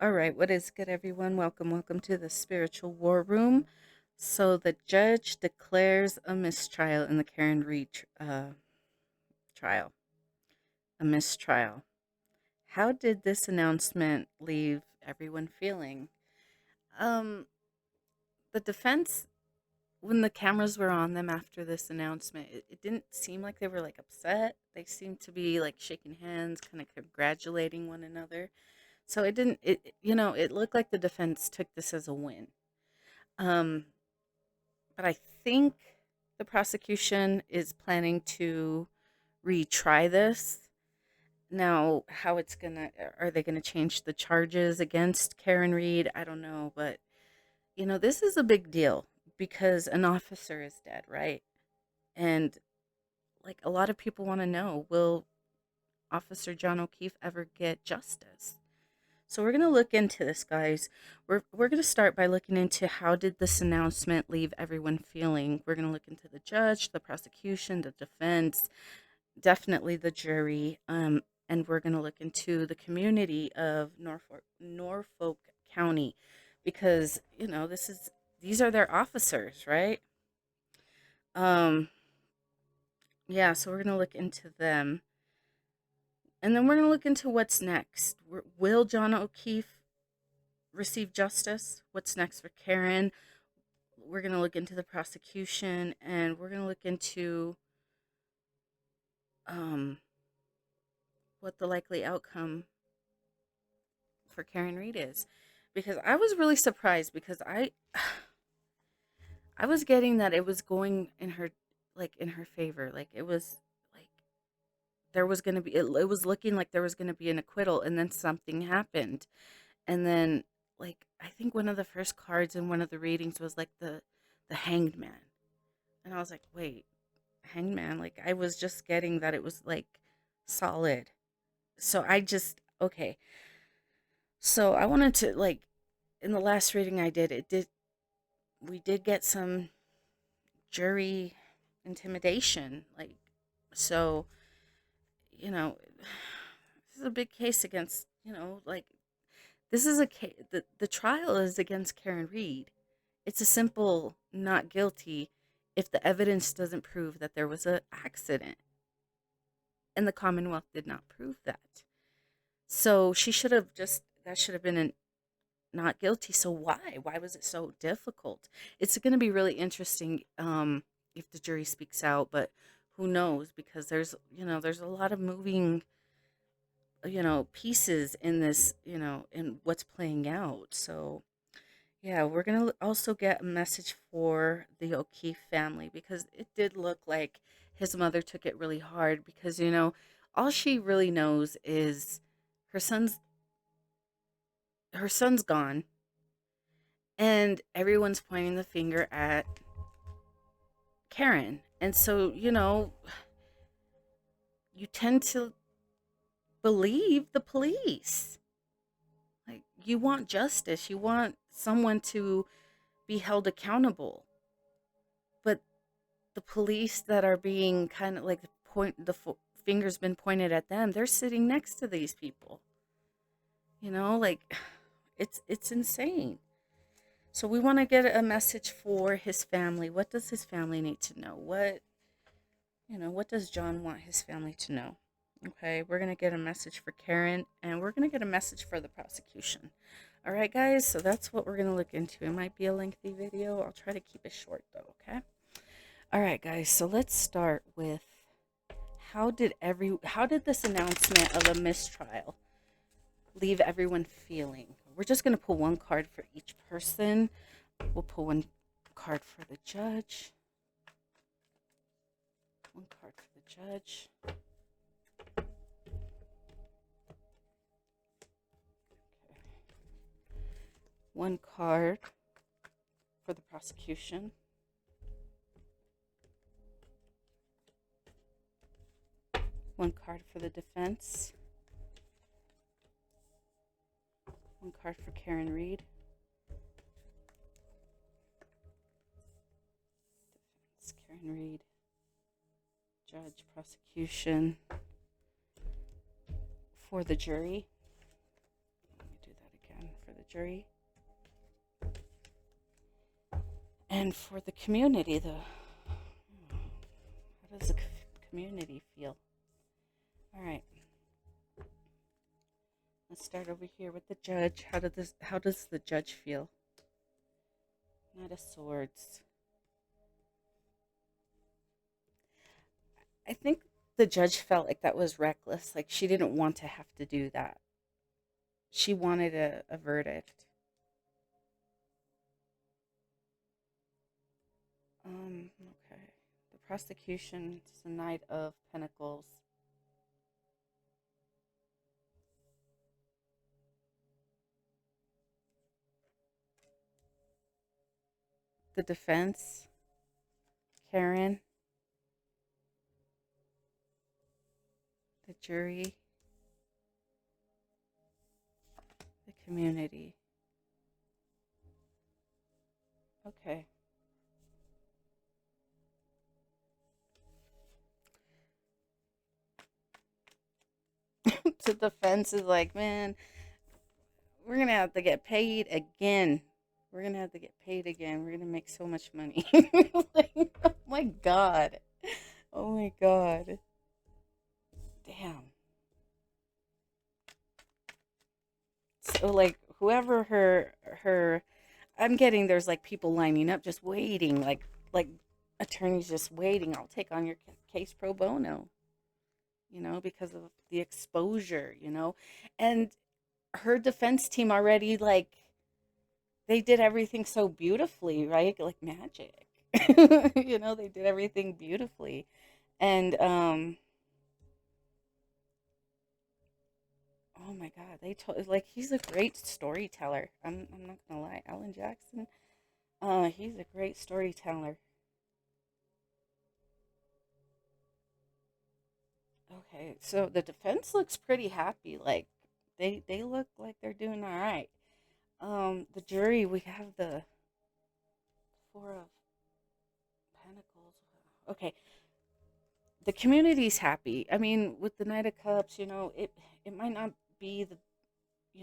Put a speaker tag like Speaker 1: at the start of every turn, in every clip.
Speaker 1: All right, what is good, everyone? Welcome to the spiritual war room. So, the judge declares a mistrial in the Karen Reed trial. A mistrial. How did this announcement leave everyone feeling? Um, the defense, when the cameras were on them after this announcement, it didn't seem like they were like upset. They seemed to be like shaking hands, kind of congratulating one another. So it didn't. It looked like the defense took this as a win. Um, but I think the prosecution is planning to retry this. Now, how it's gonna, are they gonna change the charges against Karen Reed? I don't know, but this is a big deal because an officer is dead, right? And like a lot of people want to know, will Officer John O'Keefe ever get justice? So we're going to look into this, guys. We're going to start by looking into how did this announcement leave everyone feeling. We're going to look into the judge, the prosecution, the defense, definitely the jury, and we're going to look into the community of Norfolk County, because these are their officers, right? Um, yeah, so we're going to look into them. And then we're going to look into what's next. Will John O'Keefe receive justice? What's next for Karen? We're going to look into the prosecution, and we're going to look into um, what the likely outcome for Karen Reed is. Because I was really surprised because I was getting that it was going in her, like, in her favor. Like, it was like there was going to be it was looking like there was going to be an acquittal, and then something happened. And then, like, I think one of the first cards in one of the readings was like the hanged man. And I was like, wait, hanged man? Like, I was just getting that it was like solid. So I just, okay. So I wanted to, like, in the last reading I did, we did get some jury intimidation. Like, so, you know, this is a big case against, like, this is a case, the trial is against Karen Reed. It's a simple not guilty if the evidence doesn't prove that there was an accident. And the Commonwealth did not prove that. So she should have just, that should have been a not guilty. So why? Why was it so difficult? It's going to be really interesting if the jury speaks out, but who knows? Because there's a lot of moving, pieces in this, in what's playing out. So yeah, we're going to also get a message for the O'Keefe family because it did look like his mother took it really hard because, all she really knows is her son's her son's gone and everyone's pointing the finger at Karen. And so, you tend to believe the police. Like, you want justice, you want someone to be held accountable. But the police that are being kind of like fingers been pointed at them, they're sitting next to these people. Like, it's insane. So we want to get a message for his family. What does his family need to know? What does John want his family to know? Okay, we're going to get a message for Karen, and we're going to get a message for the prosecution. All right, guys, so that's what we're going to look into. It might be a lengthy video. I'll try to keep it short, though, okay? All right, guys, so let's start with how did this announcement of a mistrial leave everyone feeling? We're just going to pull one card for each person. We'll pull one card for the judge. One card for the judge. Okay. One card for the prosecution. One card for the defense. One card for Karen Reed. Defense, Karen Reed. Judge, prosecution. For the jury. Let me do that again. jury. And for the community, how does the community feel? All right. Let's start over here with the judge. How does the judge feel? Knight of Swords. I think the judge felt like that was reckless. Like she didn't want to have to do that. She wanted a verdict. Okay. The prosecution is the Knight of Pentacles. The defense, Karen. The jury, the community. Okay. The defense is like, man, we're going to have to get paid again. We're going to have to get paid again. We're going to make so much money. Like, oh my God. Oh my God. Damn. So like whoever her I'm getting there's like people lining up just waiting, like attorneys just waiting. I'll take on your case pro bono, because of the exposure, and her defense team already, like, they did everything so beautifully, right? Like magic. They did everything beautifully. And oh my God, they told, like, he's a great storyteller. I'm not gonna lie, Alan Jackson. He's a great storyteller. Okay, so the defense looks pretty happy. Like they look like they're doing all right. The jury, we have the Four of Pentacles. Okay, the community's happy. I mean, with the Knight of Cups, it might not be the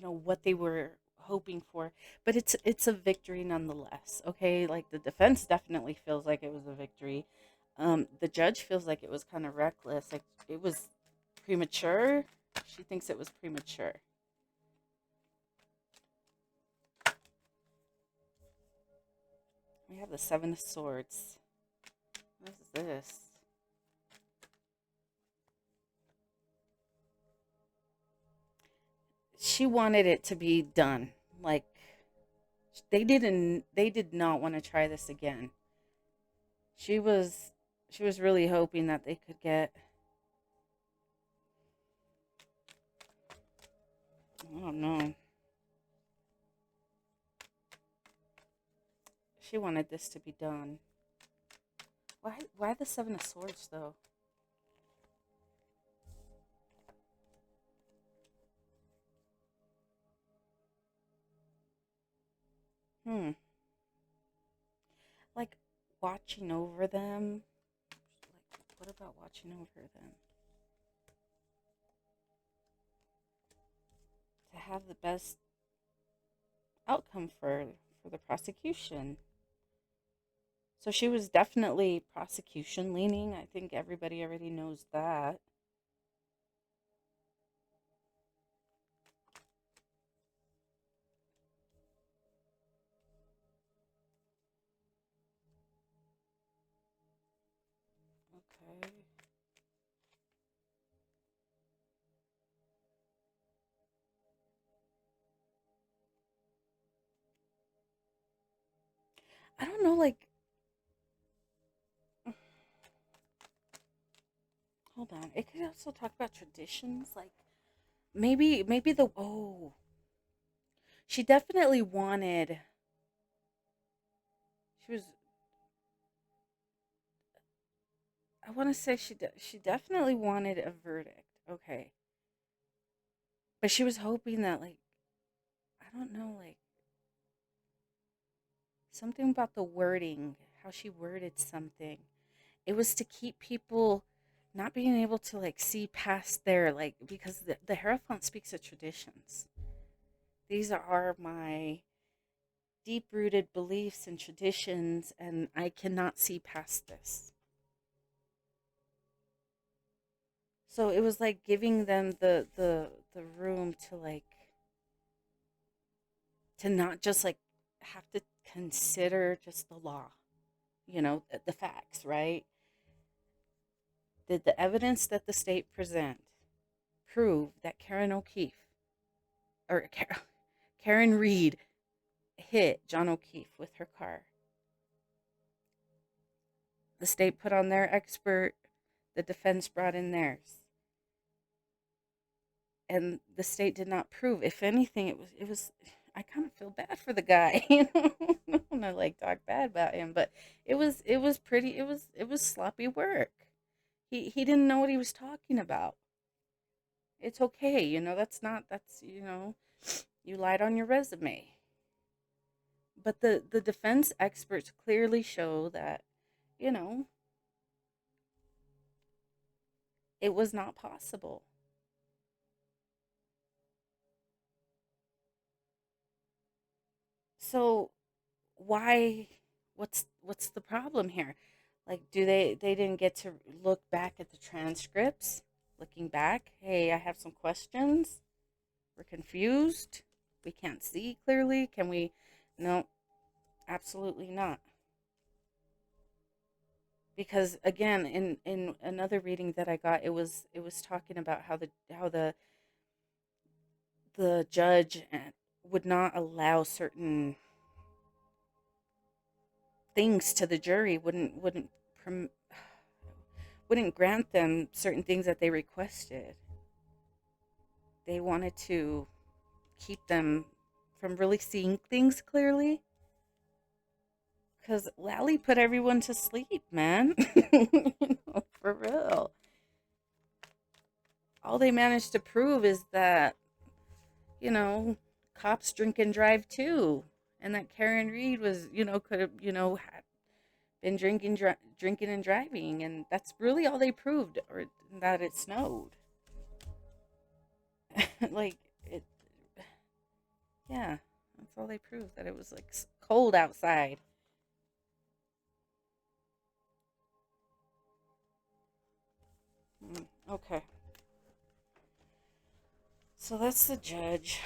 Speaker 1: what they were hoping for, but it's a victory nonetheless. Okay, like the defense definitely feels like it was a victory. The judge feels like it was kind of reckless, like it was premature. She thinks it was premature. We have the Seven of Swords. What is this? She wanted it to be done. Like they did not want to try this again. She was she was really hoping that they could get, I don't know. She wanted this to be done. Why the Seven of Swords though? Hmm. Like watching over them. Like, what about watching over them? To have the best outcome for the prosecution. So she was definitely prosecution leaning. I think everybody already knows that. Okay. I don't know, like, hold on. It could also talk about traditions, like maybe the she definitely wanted. She was. I want to say she definitely wanted a verdict. Okay, but she was hoping that, like, I don't know, like something about the wording, how she worded something. It was to keep people not being able to like see past their, like, because the Hierophant speaks of traditions. These are my deep-rooted beliefs and traditions, and I cannot see past this. So it was like giving them the room to like to not just like have to consider just the law, the facts, right? Did the evidence that the state present prove that Karen O'Keefe or Karen Reed hit John O'Keefe with her car? The state put on their expert, the defense brought in theirs. And the state did not prove. If anything, it was I kind of feel bad for the guy, I don't want to like talk bad about him, but it was pretty it was sloppy work. He didn't know what he was talking about. It's okay, you lied on your resume. But the defense experts clearly show that, you know, it was not possible. So why what's the problem here? Like, do they didn't get to look back at the transcripts? Looking back, hey, I have some questions. We're confused. We can't see clearly. Can we? No, absolutely not. Because again, in another reading that I got, it was talking about how the judge would not allow certain things to the jury, wouldn't grant them certain things that they requested. They wanted to keep them from really seeing things clearly. Because Lally put everyone to sleep, man. For real. All they managed to prove is that, you know, cops drink and drive too. And that Karen Reed was, could have, had been drinking and driving. And that's really all they proved, or that it snowed. Like, it, yeah, that's all they proved, that it was like cold outside. Okay. So that's the judge.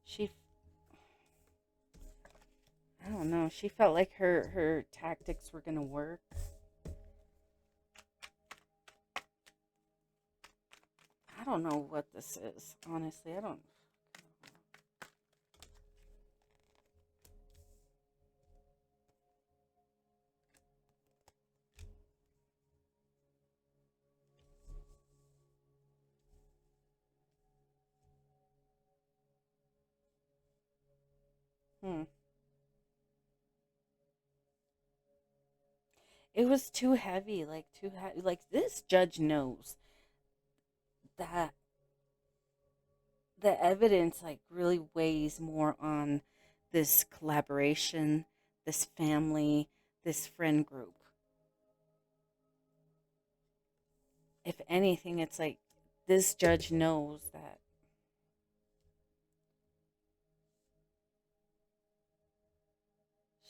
Speaker 1: She, I don't know. She felt like her tactics were gonna work. I don't know what this is. Honestly, I don't. Hmm. It was too heavy. Like too heavy. Like this judge knows that the evidence like really weighs more on this collaboration, this family, this friend group. If anything, it's like this judge knows that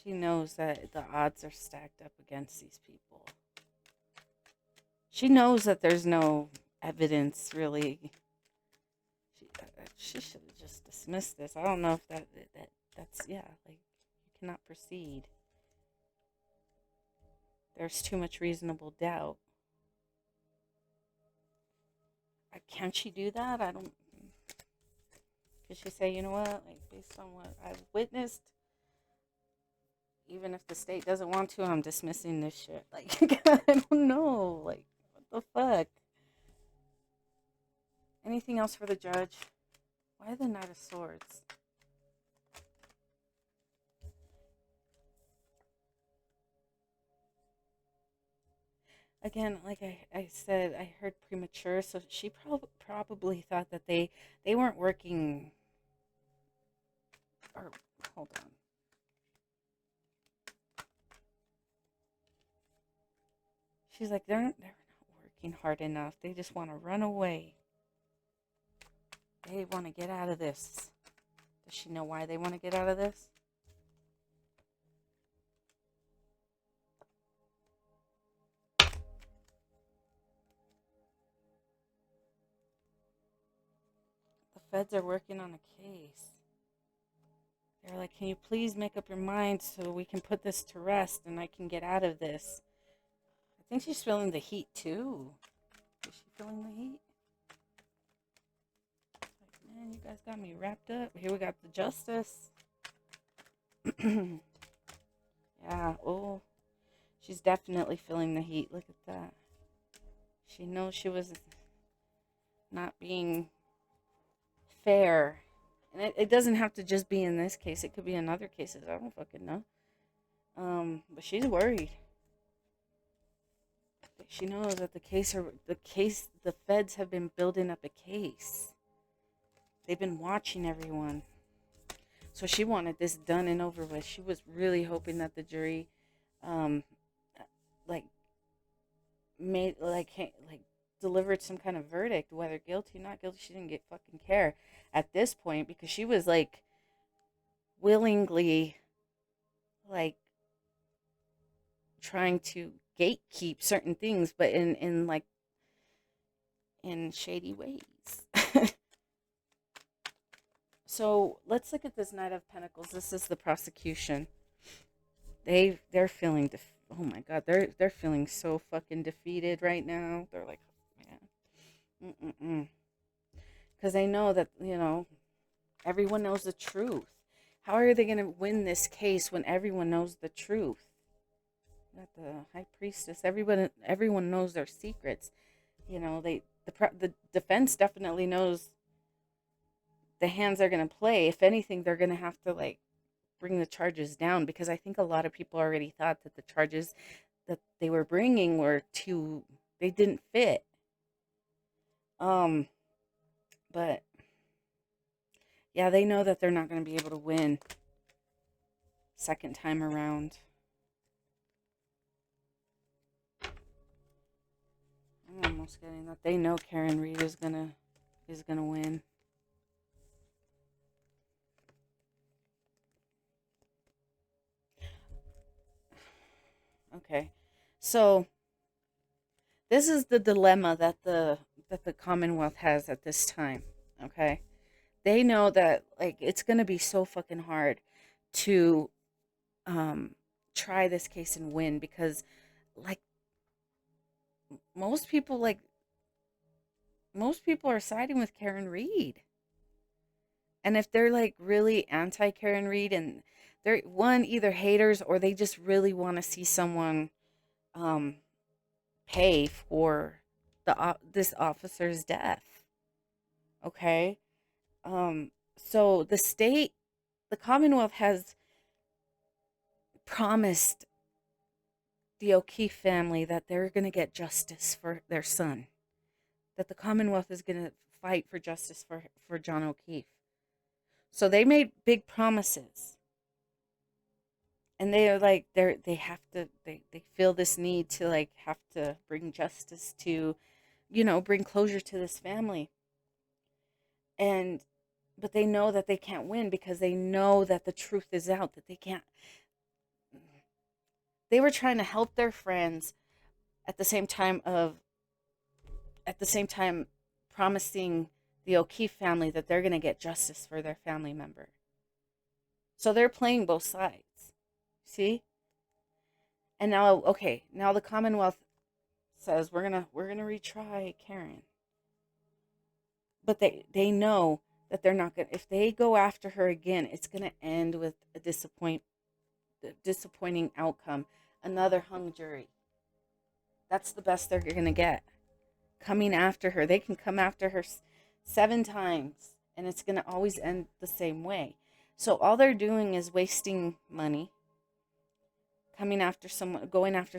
Speaker 1: she knows that the odds are stacked up against these people. She knows that there's no evidence really. She should have just dismissed this. I don't know if that's yeah, like you cannot proceed. There's too much reasonable doubt. Can't she do that? I don't. Could she say, you know what, like based on what I've witnessed, even if the state doesn't want to, I'm dismissing this shit. Like I don't know. Like what the fuck? Anything else for the judge? Why the Knight of Swords? Again, like I said, I heard premature, so she probably thought that they weren't working. Or hold on, she's like they're not working hard enough. They just want to run away. they want to get out of this. Does she know why they want to get out of this? The feds are working on a case. They're like, can you please make up your mind so we can put this to rest and I can get out of this? I think she's feeling the heat too. Is she feeling the heat? Like, man, you guys got me wrapped up. Here we got the justice. Yeah, oh, she's definitely feeling the heat. Look at that. She knows she was not being fair. And it doesn't have to just be in this case. It could be in other cases. I don't fucking know. But she's worried. She knows that the feds have been building up a case. They've been watching everyone. So she wanted this done and over with. She was really hoping that the jury, like, delivered some kind of verdict, whether guilty, not guilty. She didn't fucking care at this point because she was, like, willingly, like, trying to gatekeep certain things, but in shady ways. So let's look at this Knight of Pentacles. This is the prosecution. They're feeling oh my god, they're feeling so fucking defeated right now. They're like, oh, man, because they know that, you know, everyone knows the truth. How are they going to win this case when everyone knows the truth? Got the High Priestess. Everyone knows their secrets. You know, the defense definitely knows the hands they're going to play. If anything, they're going to have to, like, bring the charges down, because I think a lot of people already thought that the charges that they were bringing they didn't fit. But yeah, they know that they're not going to be able to win second time around. I'm almost getting that they know Karen Reed is gonna win. Okay, so this is the dilemma that the Commonwealth has at this time. Okay, they know that, like, it's gonna be so fucking hard to try this case and win, because, like, most people are siding with Karen Reed. And if they're, like, really anti Karen Reed, and they're either haters, or they just really want to see someone pay for this officer's death. Okay? So the Commonwealth has promised the O'Keefe family that they're going to get justice for their son. That the Commonwealth is going to fight for justice for John O'Keefe. So they made big promises. And they are like, they feel this need to, like, have to bring justice to, you know, bring closure to this family. But they know that they can't win, because they know that the truth is out, that they can't. They were trying to help their friends at the same time promising the O'Keefe family that they're going to get justice for their family member. So they're playing both sides. See? And now, okay, now the Commonwealth says we're gonna retry Karen. But they know that they're not gonna, if they go after her again, it's gonna end with a disappointing outcome. Another hung jury. That's the best they're gonna get. Coming after her. They can come after her 7 times, and it's gonna always end the same way. So all they're doing is wasting money, going after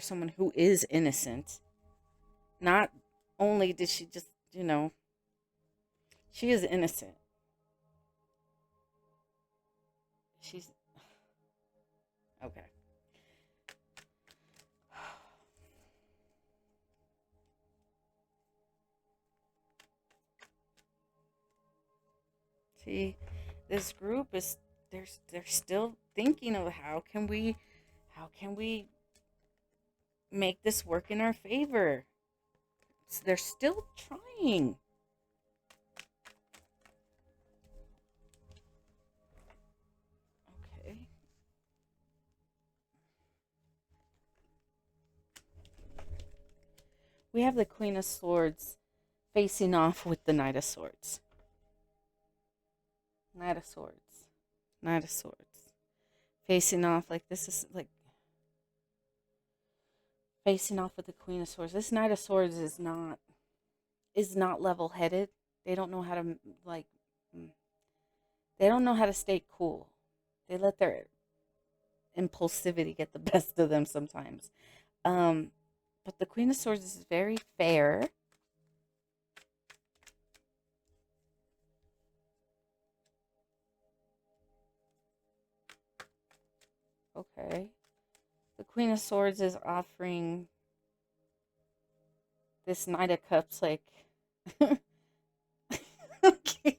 Speaker 1: someone who is innocent. Not only did she just, you know, she is innocent. She's okay. See, this group is they're still thinking of how can we make this work in our favor. They're still trying. Okay. We have the Queen of Swords facing off with the Knight of Swords. Knight of Swords. Knight of Swords. Facing off like this is like facing off with the Queen of Swords. This Knight of Swords is not level-headed. They don't know how to like they don't know how to stay cool. They let their impulsivity get the best of them sometimes. Um but the Queen of Swords is very fair. Okay. The Queen of Swords is offering this Knight of Cups like okay.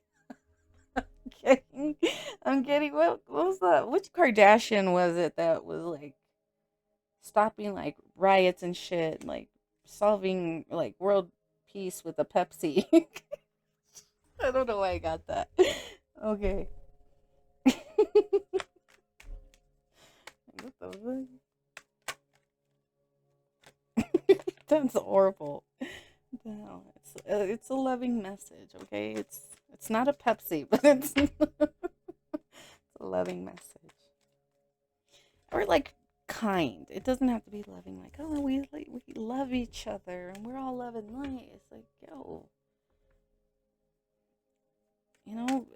Speaker 1: getting, I'm getting what was that? Which Kardashian was it that was like stopping like riots and shit, like solving like world peace with a Pepsi? I don't know why I got that. Okay. What the fuck? That's horrible. No, it's a loving message. Okay, it's not a Pepsi, but it's a loving message. Or like kind. It doesn't have to be loving. Like, oh, we love each other and we're all love and light. It's like, yo, you know,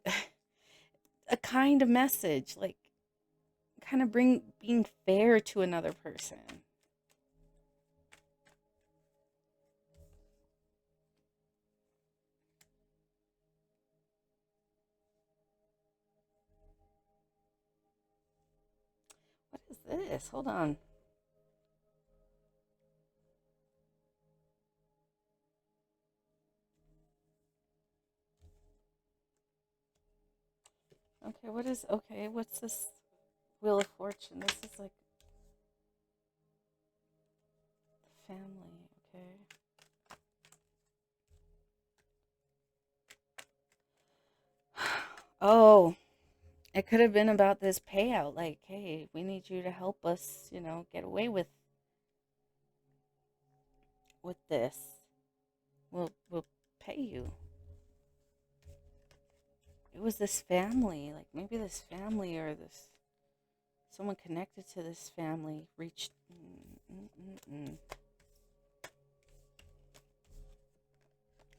Speaker 1: a kind of message. Like, kind of being fair to another person. What is this? Hold on. Okay, what's this? Wheel of Fortune. This is like the family, okay? Oh, it could have been about this payout. Like, hey, we need you to help us, get away with this. We'll pay you. It was this family, like maybe this family or this someone connected to this family reached.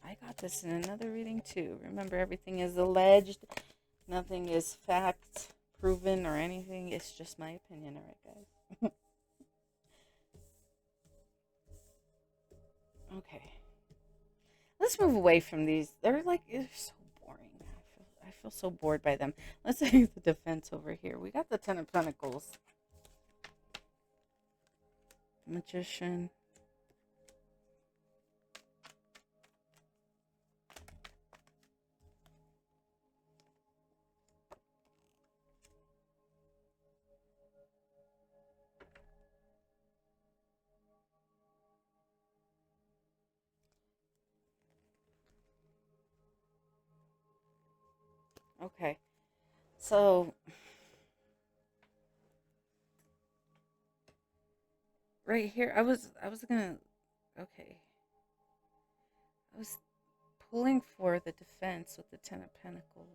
Speaker 1: I got this in another reading too. Remember, everything is alleged. Nothing is fact proven or anything. It's just my opinion, all right, guys? Okay. Let's move away from these. They're so boring. I feel so bored by them. Let's take the defense over here. We got the Ten of Pentacles. Magician. Okay. So right here, I was gonna okay. I was pulling for the defense with the Ten of Pentacles.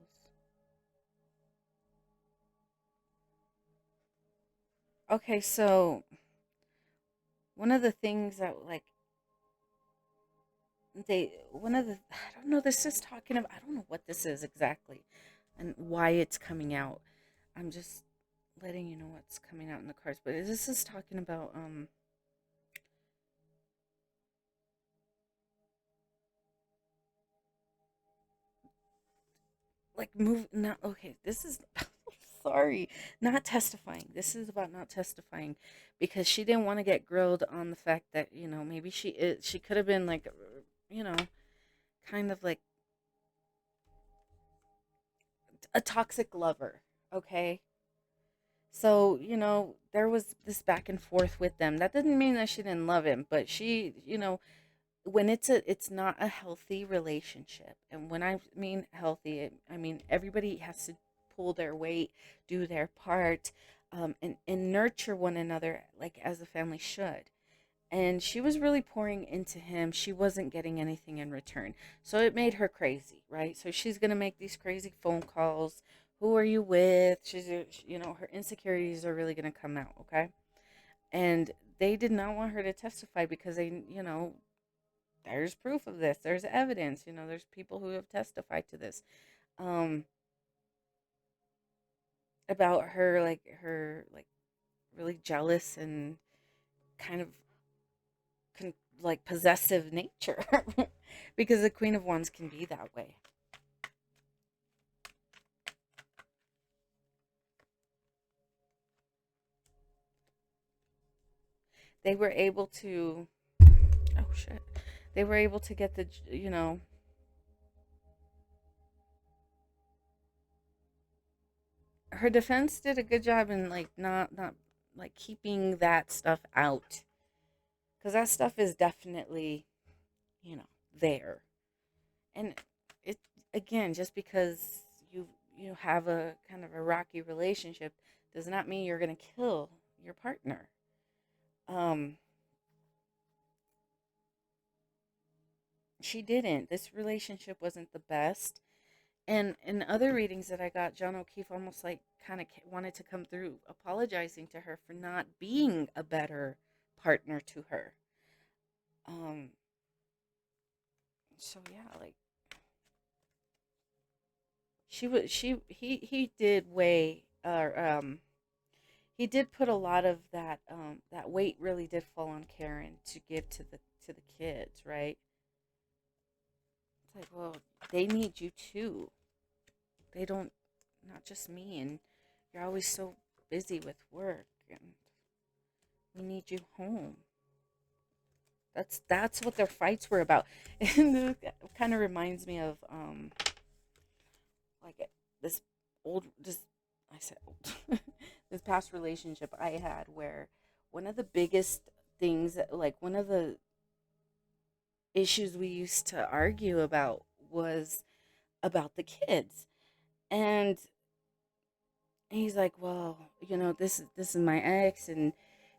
Speaker 1: Okay, so one of the things that I don't know, this is talking about, I don't know what this is exactly and why it's coming out. I'm just letting you know what's coming out in the cards, but this is talking about like move not okay, this is sorry, not testifying. This is about not testifying because she didn't want to get grilled on the fact that, maybe she could have been like, you know, kind of like a toxic lover. Okay. So, there was this back and forth with them. That didn't mean that she didn't love him, but she, when it's not a healthy relationship. And when I mean healthy, I mean everybody has to pull their weight, do their part, and nurture one another like as a family should. And she was really pouring into him. She wasn't getting anything in return. So it made her crazy, right? So she's going to make these crazy phone calls. Who are you with? Her insecurities are really going to come out, okay? And they did not want her to testify because there's proof of this. There's evidence. There's people who have testified to this. Um, about her really jealous and kind of like possessive nature because the Queen of Wands can be that way. They were able to, oh shit, they were able to get her defense did a good job in like not like keeping that stuff out, because that stuff is definitely you know there. And it, again, just because you have a kind of a rocky relationship does not mean you're going to kill your partner. um she didn't. This relationship wasn't the best. And in other readings that I got, John O'Keefe almost like kind of wanted to come through apologizing to her for not being a better partner to her. um so yeah, like she was she he did weigh, or he did put a lot of that weight really did fall on Karen to give to the kids, right? It's like, well, they need you too. They don't, not just me, and you're always so busy with work, and we need you home. That's what their fights were about. And it kind of reminds me of like this this I said old, this past relationship I had where one of the biggest things, like one of the issues we used to argue about was about the kids. And he's like, well, this is my ex, and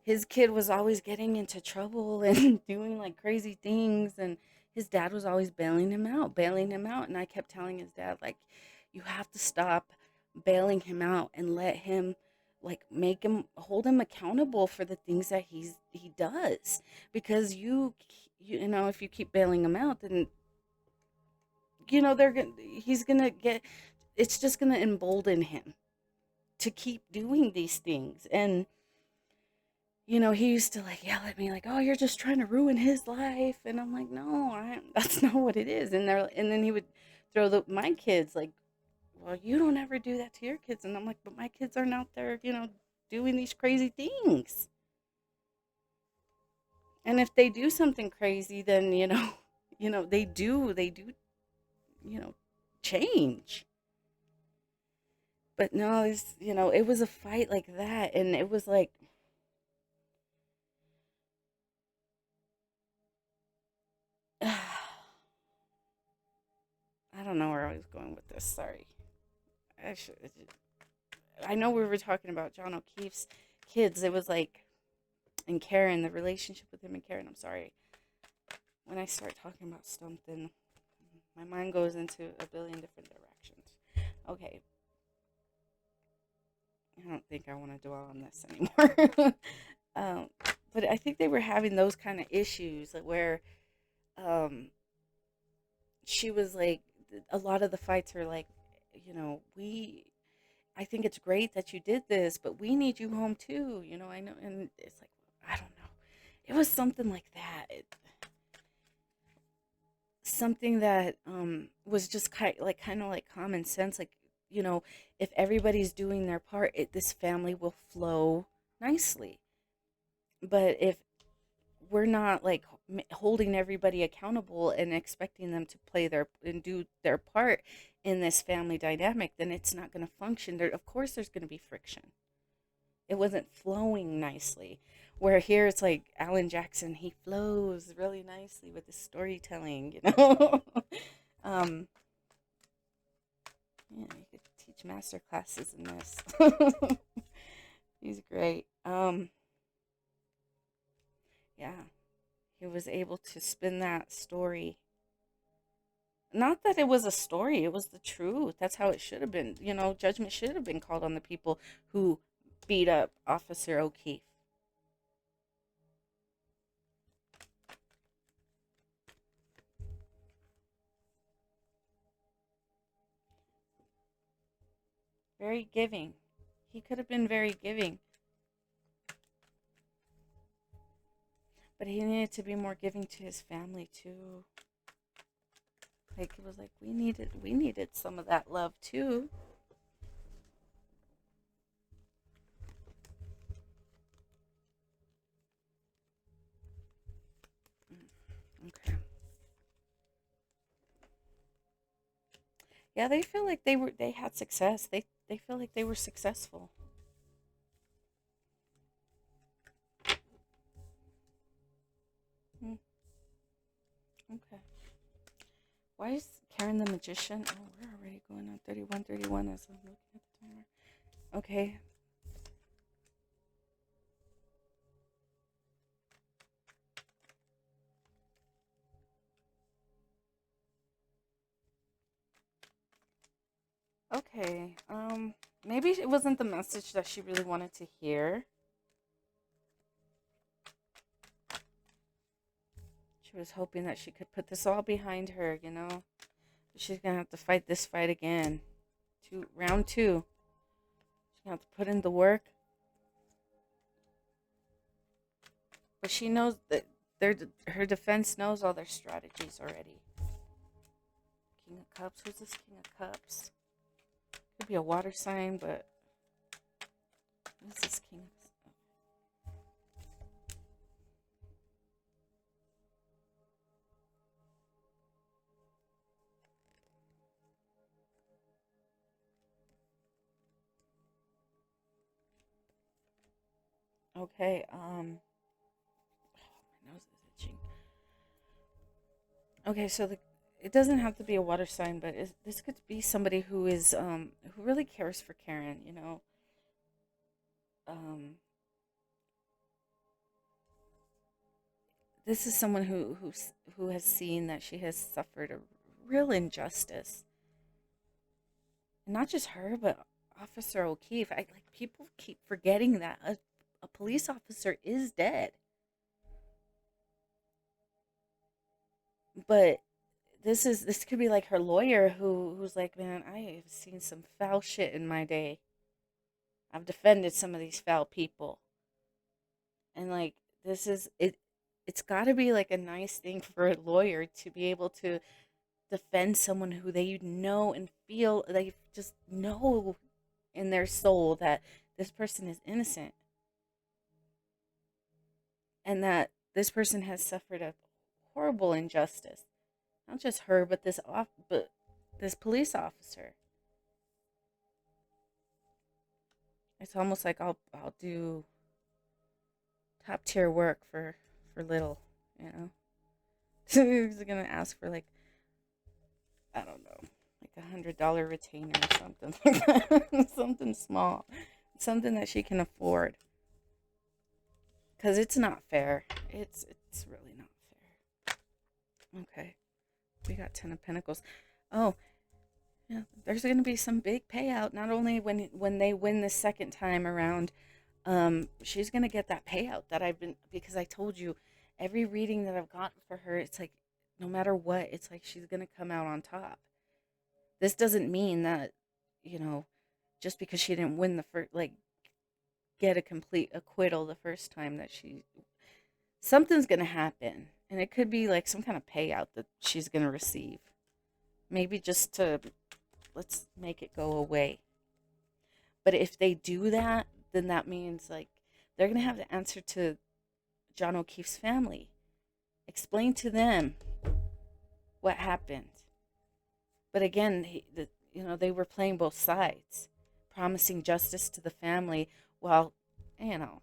Speaker 1: his kid was always getting into trouble and doing like crazy things, and his dad was always bailing him out. And I kept telling his dad, like, you have to stop bailing him out and let him, like, make him, hold him accountable for the things that he does. Because if you keep bailing him out, then they're gonna he's gonna get, it's just gonna embolden him to keep doing these things. And he used to like yell at me like, "Oh, you're just trying to ruin his life." And I'm like, "No, that's not what it is." And then he would throw my kids like, "Well, you don't ever do that to your kids." And I'm like, "But my kids aren't out there, doing these crazy things. And if they do something crazy, then they do, you know, change." But no, it was a fight like that, and it was like, I don't know where I was going with this. Sorry. I should, I know we were talking about John O'Keefe's kids. It was like, and Karen, the relationship with him and Karen. I'm sorry. When I start talking about something, my mind goes into a billion different directions. Okay. I don't think I want to dwell on this anymore. um, but I think they were having those kind of issues where um, she was like, a lot of the fights are like, I think it's great that you did this, but we need you home too. I know. And it's like, I don't know. It was something like that. Something that was just kind of like common sense. Like, you know, if everybody's doing their part, this family will flow nicely. But if we're not like holding everybody accountable and expecting them to play their and do their part in this family dynamic, then it's not going to function. There, of course, there's going to be friction. It wasn't flowing nicely. Where here it's like Alan Jackson, he flows really nicely with his storytelling, you know. um, yeah, you could teach master classes in this. He's great. Yeah, he was able to spin that story. Not that it was a story, it was the truth. That's how it should have been. You know, judgment should have been called on the people who beat up Officer O'Keefe. Very giving. He could have been very giving, but he needed to be more giving to his family too. Like it was like we needed some of that love too. Okay. Yeah, they feel like they had success. They feel like they were successful. Mm, okay. Why is Karen the magician? Oh, we're already going on 31:31 as I'm looking at the timer. Okay. Okay. Maybe it wasn't the message that she really wanted to hear. She was hoping that she could put this all behind her, you know. But she's gonna have to fight this fight again. Round two. She's gonna have to put in the work. But she knows that her defense knows all their strategies already. King of Cups. Who's this King of Cups? Could be a water sign, but what is this King of Okay, my nose is itching. Okay, so it doesn't have to be a water sign, but this could be somebody who is who really cares for Karen, you know. Um, this is someone who has seen that she has suffered a real injustice, and not just her, but Officer O'Keefe. I like people keep forgetting that a police officer is dead, but this could be like her lawyer who's like, man, I have seen some foul shit in my day. I've defended some of these foul people, and like this is it. It's got to be like a nice thing for a lawyer to be able to defend someone who they know and feel they just know in their soul that this person is innocent and that this person has suffered a horrible injustice. Not just her, but this police officer. It's almost like I'll do top tier work for little, you know. He's gonna ask for like, I don't know, like $100 retainer or something like that. Something small, something that she can afford. Cause it's not fair. It's really not fair. Okay, we got 10 of Pentacles. Oh, yeah, there's gonna be some big payout. Not only when they win the second time around, she's gonna get that payout that I've been, because I told you every reading that I've gotten for her, it's like no matter what, it's like she's gonna come out on top. This doesn't mean that, you know, just because she didn't win the first, like get a complete acquittal the first time, that something's gonna happen, and it could be like some kind of payout that she's gonna receive. Maybe just to let's make it go away. But if they do that, then that means like they're gonna have to answer to John O'Keefe's family, explain to them what happened. But again, they were playing both sides, promising justice to the family while, you know,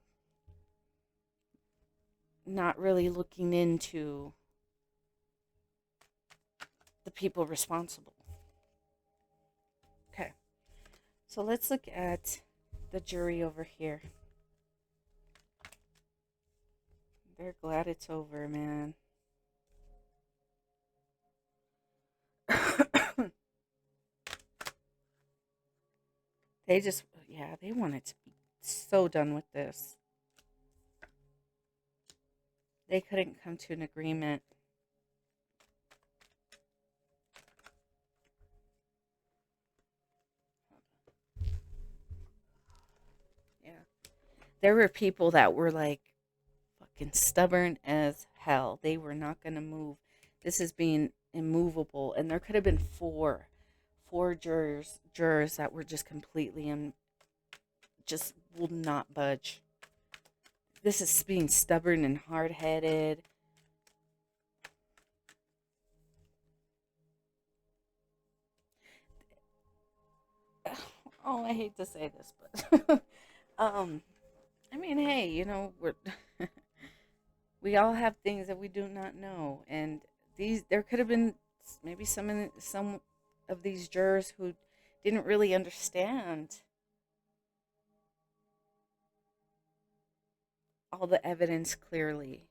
Speaker 1: not really looking into the people responsible. Okay, so let's look at the jury over here. They're glad it's over, man. They wanted to be so done with this. They couldn't come to an agreement. Yeah. There were people that were like fucking stubborn as hell. They were not going to move. This is being immovable. And there could have been four jurors that were just completely and just will not budge. This is being stubborn and hard-headed. Oh, I hate to say this, but I mean, hey, we all have things that we do not know, and there could have been maybe some of these jurors who didn't really understand all the evidence clearly.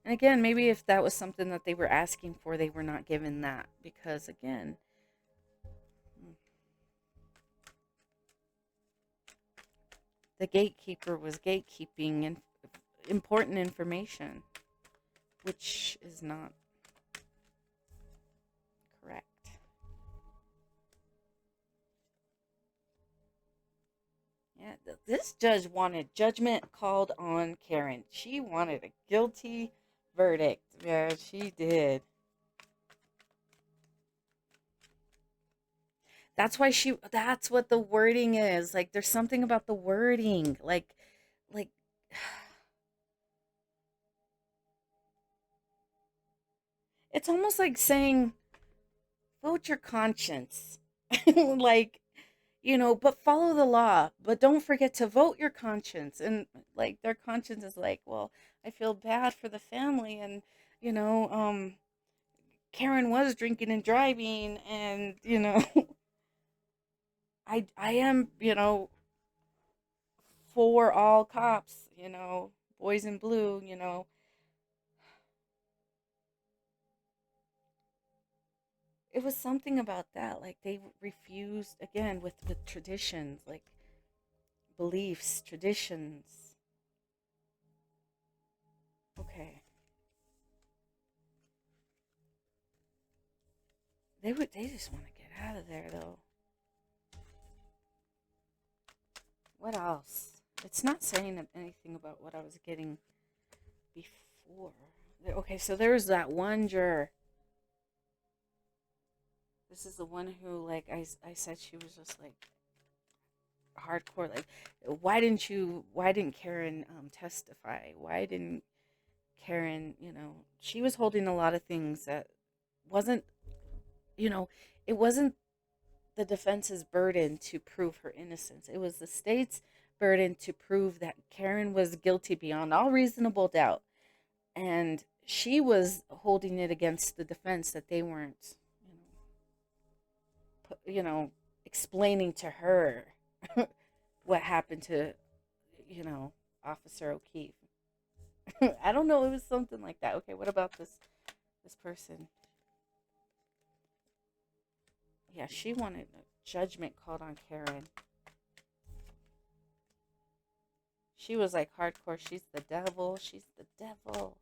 Speaker 1: And again, maybe if that was something that they were asking for, they were not given that because again, the gatekeeper was gatekeeping and important information, which is not correct. Yeah, this judge wanted judgment called on Karen. She wanted a guilty verdict. Yeah, she did. That's what the wording is. Like, there's something about the wording. Like, it's almost like saying, vote your conscience. Like, but follow the law, but don't forget to vote your conscience. And like their conscience is like, well, I feel bad for the family, and you know, um, Karen was drinking and driving, and I am, for all cops, boys in blue, it was something about that. Like they refused again with traditions, like beliefs, traditions. Okay. They just want to get out of there though. What else? It's not saying anything about what I was getting before. Okay, so there's that one juror. This is the one who, like, I said she was just like hardcore. Like, why didn't Karen testify? Why didn't Karen, she was holding a lot of things that wasn't, you know, it wasn't the defense's burden to prove her innocence. It was the state's burden to prove that Karen was guilty beyond all reasonable doubt. And she was holding it against the defense that they weren't, you know, explaining to her what happened to, you know, Officer O'Keefe. I don't know. It was something like that. Okay, what about this person? Yeah, she wanted a judgment called on Karen. She was like hardcore. She's the devil. She's the devil.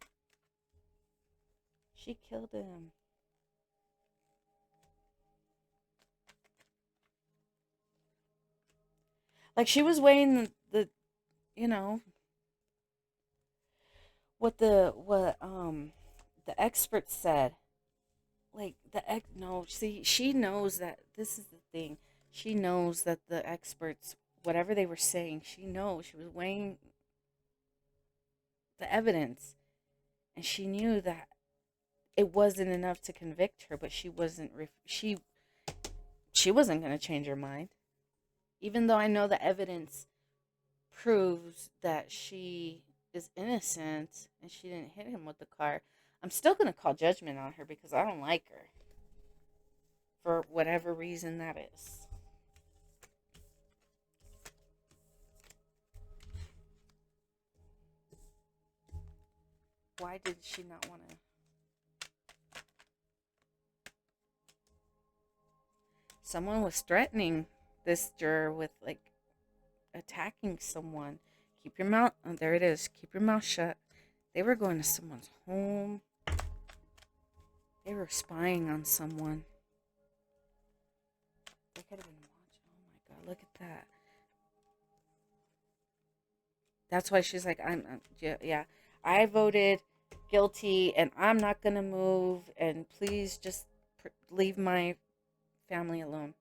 Speaker 1: She killed him. Like she was weighing the you know, what the experts said. Like no, see, she knows that this is the thing. She knows that the experts, whatever they were saying, she knows she was weighing the evidence, and she knew that it wasn't enough to convict her, but she wasn't. she wasn't going to change her mind. Even though I know the evidence proves that she is innocent and she didn't hit him with the car, I'm still going to call judgment on her because I don't like her. For whatever reason that is. Why did she not want to? Someone was threatening this juror with, like, attacking someone. Keep your mouth, oh, there it is. Keep your mouth shut. They were going to someone's home. They were spying on someone. They could have been watching. Oh my God, look at that. That's why she's like, yeah, I voted guilty and I'm not going to move, and please just leave my family alone.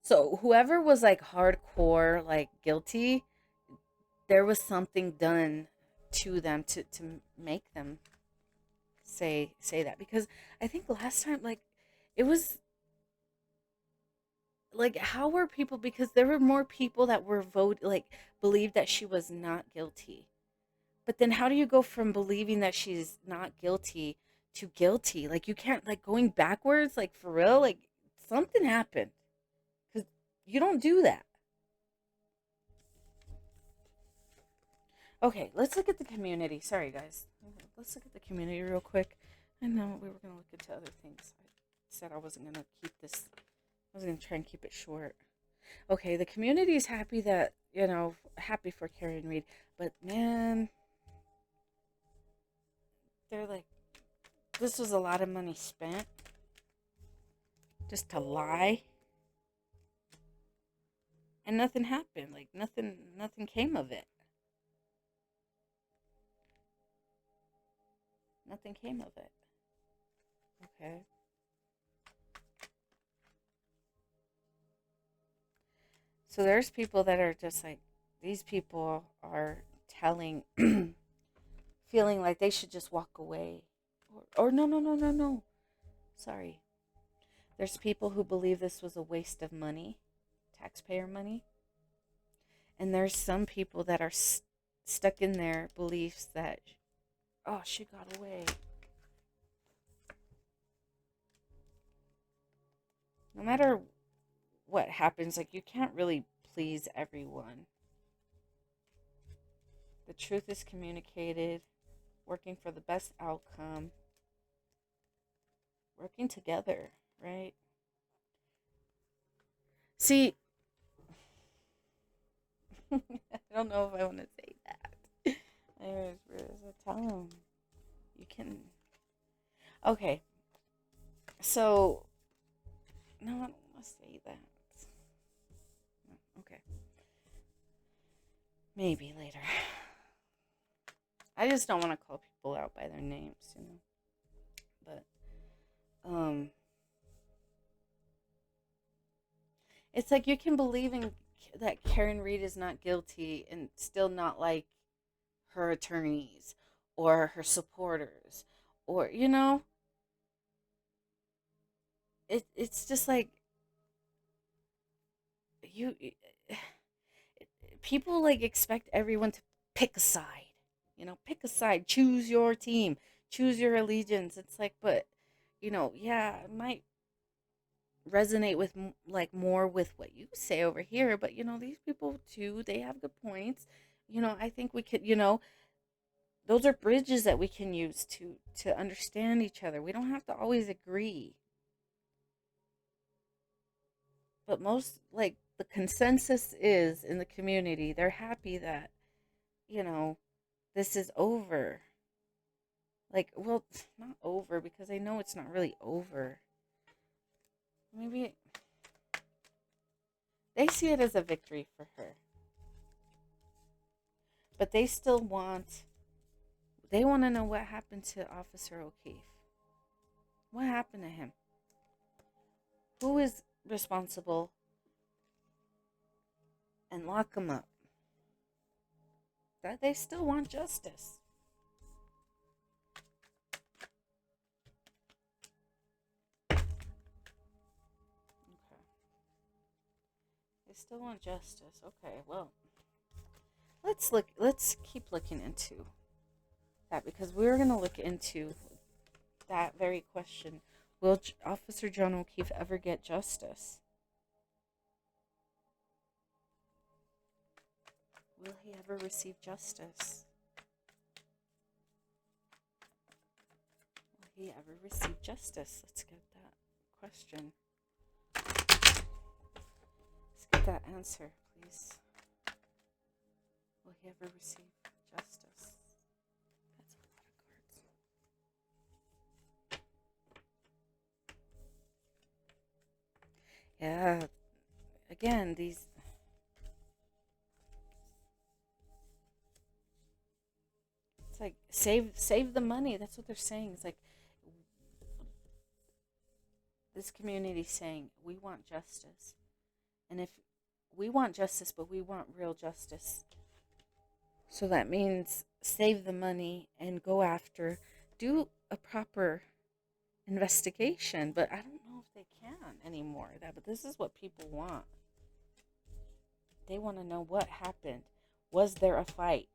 Speaker 1: So whoever was like hardcore, like guilty, there was something done to them to make them say that. Because I think last time, like, it was like, how were people, because there were more people that were believed that she was not guilty. But then how do you go from believing that she's not guilty to guilty? Like, you can't, like, going backwards, like, for real, like, something happened. Because you don't do that. Okay, let's look at the community. Sorry, guys. Let's look at the community real quick. I know we were going to look into other things. I said I wasn't going to keep this. I was going to try and keep it short. Okay, the community is happy that, happy for Karen Reed. But, man, they're like, this was a lot of money spent just to lie. And nothing happened. Like, nothing came of it. Nothing came of it. Okay. So there's people that are just like, these people are telling, feeling like they should just walk away. Or no. Sorry. There's people who believe this was a waste of money, taxpayer money. And there's some people that are stuck in their beliefs that, oh, she got away. No matter what happens, like, you can't really please everyone. The truth is communicated, working for the best outcome, working together, right? See, I don't know if I want to say that. Anyways, tell them. You can. Okay. So, no, I don't want to say that. Okay. Maybe later. I just don't want to call people out by their names, But, it's like you can believe in that Karen Reed is not guilty and still not like her attorneys or her supporters, or it's just like you people like expect everyone to pick a side, pick a side, choose your team, choose your allegiance. It's like, but yeah, it might resonate with like more with what you say over here, but these people too, they have good points. I think we could, those are bridges that we can use to understand each other. We don't have to always agree, but most, like, the consensus is in the community, they're happy that this is over. Like, well, it's not over because I know it's not really over. Maybe they see it as a victory for her, but they want to know what happened to Officer O'Keefe. What happened to him? Who is responsible? And lock him up. That they still want justice. They still want justice. Okay, well, let's keep looking into that, because we're going to look into that very question. Will Officer John O'Keefe ever get justice? Will he ever receive justice? Will he ever receive justice? Let's get that question. Let's get that answer, please. Will he ever receive justice? That's a lot of cards. Yeah. Again, these... It's like, save the money. That's what they're saying. It's like, this community saying, we want justice. And if we want justice, but we want real justice. So that means save the money and go after, do a proper investigation. But I don't know if they can anymore. But this is what people want. They want to know what happened. Was there a fight?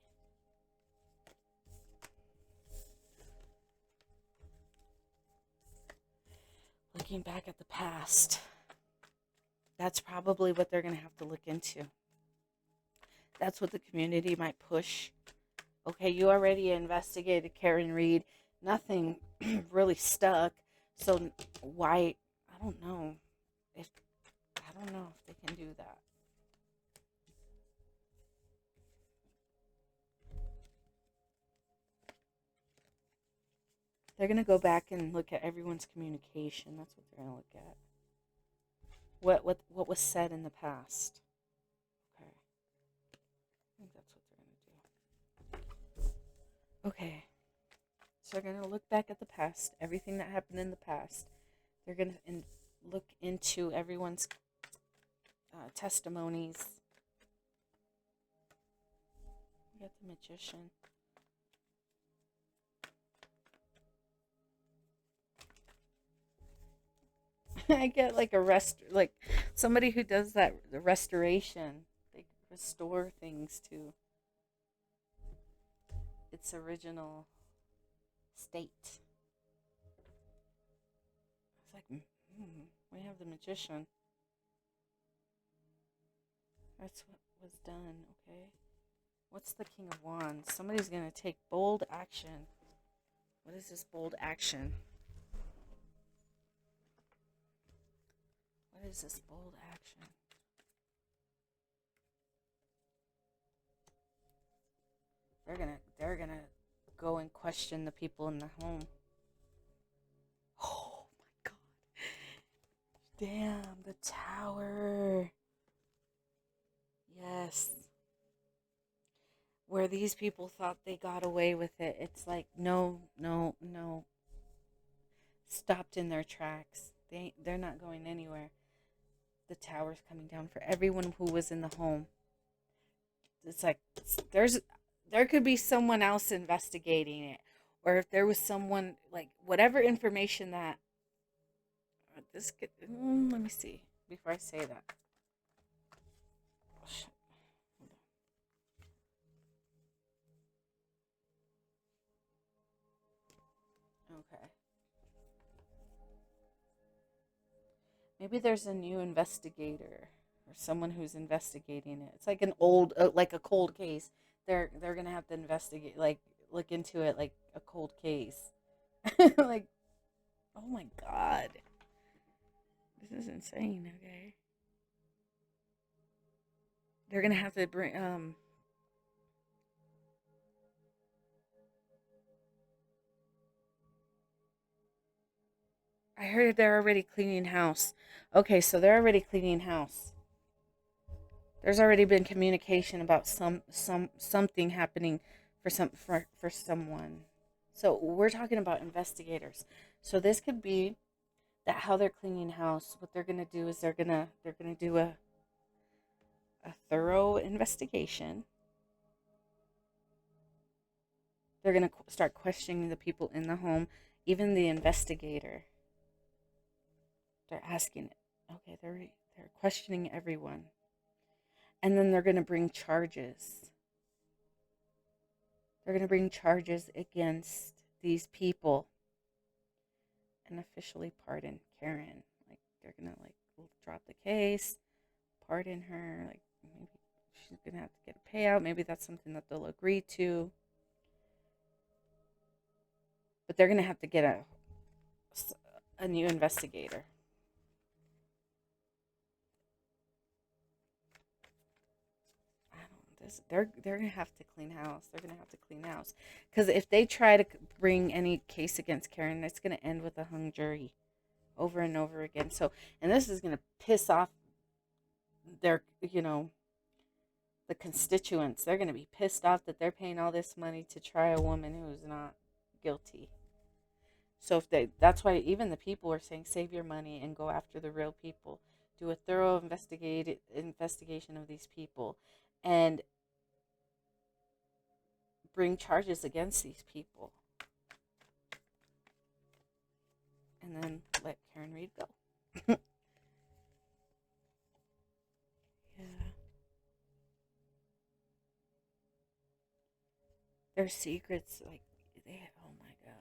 Speaker 1: Looking back at the past, that's probably what they're going to have to look into. That's what the community might push. Okay, you already investigated Karen Reed. Nothing really stuck. So why? I don't know if they can do that. They're going to go back and look at everyone's communication. That's what they're going to look at. What was said in the past. Okay. I think that's what they're going to do. Okay. So they're going to look back at the past, everything that happened in the past. They're going to look into everyone's testimonies. We got the Magician. I get like like somebody who does the restoration. They restore things to its original state. It's like, we have the Magician. That's what was done, okay? What's the King of Wands? Somebody's going to take bold action. What is this bold action? What is this bold action? They're gonna go and question the people in the home. Oh my god. Damn, the Tower. Yes. Where these people thought they got away with it. It's like, no. Stopped in their tracks. They're not going anywhere. The Tower's coming down for everyone who was in the home. It's like, there could be someone else investigating it, or if there was someone, like, whatever information that this could, let me see before I say that. Okay. Maybe there's a new investigator or someone who's investigating it. It's like an old, like a cold case. They're gonna have to investigate, like, look into it like a cold case. Like, oh my god, this is insane. Okay, they're gonna have to bring I heard they're already cleaning house. Okay, so they're already cleaning house. There's already been communication about something happening for someone. So we're talking about investigators. So this could be that how they're cleaning house. What they're gonna do is they're gonna do a thorough investigation. They're gonna start questioning the people in the home, even the investigator. They're asking it. Okay, they're questioning everyone. And then they're going to bring charges. They're going to bring charges against these people and officially pardon Karen. Like, they're going to, like, drop the case, pardon her. Like, maybe she's going to have to get a payout. Maybe that's something that they'll agree to. But they're going to have to get a new investigator. They're gonna have to clean house. They're gonna have to clean house because if they try to bring any case against Karen, it's gonna end with a hung jury, over and over again. So, and this is gonna piss off their, the constituents. They're gonna be pissed off that they're paying all this money to try a woman who's not guilty. So that's why even the people are saying, save your money and go after the real people. Do a thorough investigation of these people, and bring charges against these people, and then let Karen Reed go. Yeah. Their secrets, like, oh my God.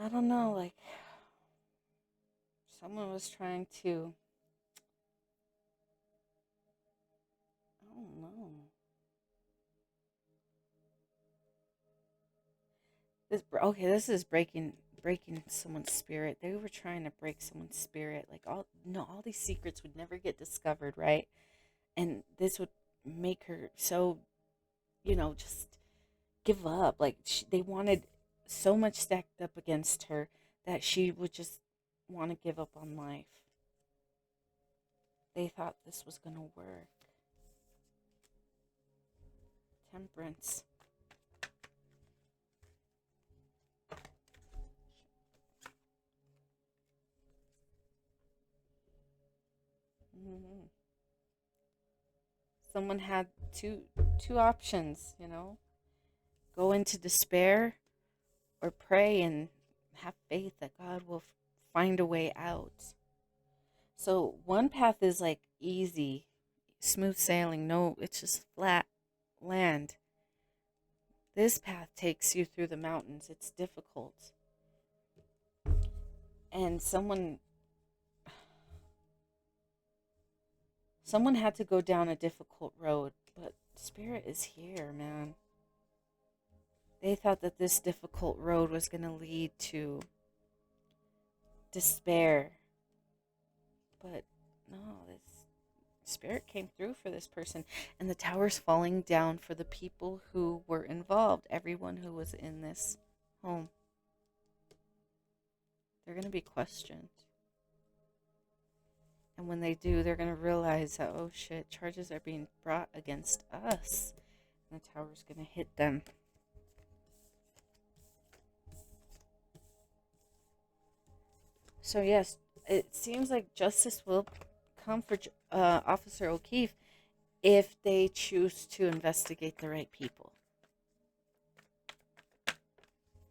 Speaker 1: I don't know, like, someone was trying to, I don't know. This is breaking someone's spirit. They were trying to break someone's spirit. Like, all these secrets would never get discovered, right? And this would make her so, just give up. Like, they wanted so much stacked up against her that she would just want to give up on life. They thought this was going to work. Temperance. Mm-hmm. Someone had two options, go into despair or pray and have faith that God will find a way out. So one path is like easy, smooth sailing. No, it's just flat land. This path takes you through the mountains. It's difficult. And someone had to go down a difficult road, but Spirit is here, man. They thought that this difficult road was going to lead to despair. But no, this Spirit came through for this person. And the tower's falling down for the people who were involved, everyone who was in this home. They're going to be questioned. And when they do, they're going to realize that, oh shit, charges are being brought against us. And the tower's going to hit them. So yes, it seems like justice will come for Officer O'Keefe if they choose to investigate the right people.